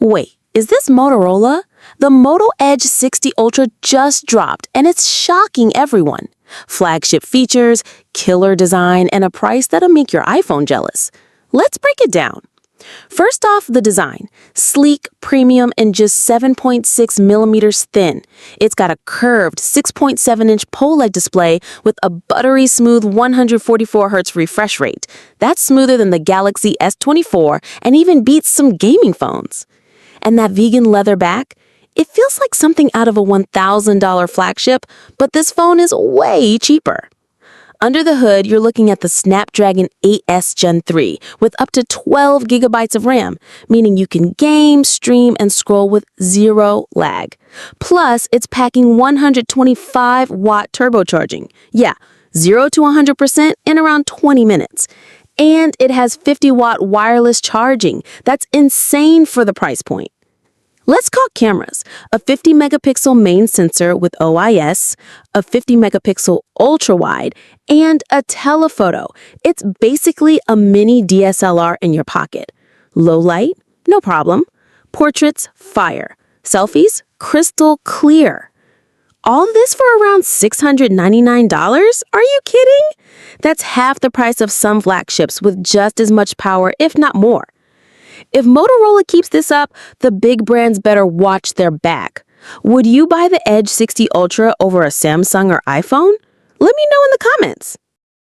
Wait, is this Motorola? The Moto Edge 60 Ultra just dropped, and it's shocking everyone. Flagship features, killer design, and a price that'll make your iPhone jealous. Let's break it down. First off, the design. Sleek, premium, and just 7.6 millimeters thin. It's got a curved 6.7-inch POLED display with a buttery smooth 144 Hz refresh rate. That's smoother than the Galaxy S24 and even beats some gaming phones. And that vegan leather back? It feels like something out of a $1,000 flagship, but this phone is way cheaper. Under the hood, you're looking at the Snapdragon 8S Gen 3 with up to 12 gigabytes of RAM, meaning you can game, stream, and scroll with zero lag. Plus, it's packing 125-watt turbocharging. Yeah, 0 to 100% in around 20 minutes. And it has 50-watt wireless charging. That's insane for the price point. Let's talk cameras. A 50-megapixel main sensor with OIS, a 50-megapixel ultra-wide, and a telephoto. It's basically a mini DSLR in your pocket. Low light? No problem. Portraits? Fire. Selfies? Crystal clear. All this for around $699? Are you kidding? That's half the price of some flagships with just as much power, if not more. If Motorola keeps this up, the big brands better watch their back. Would you buy the Edge 60 Ultra over a Samsung or iPhone? Let me know in the comments.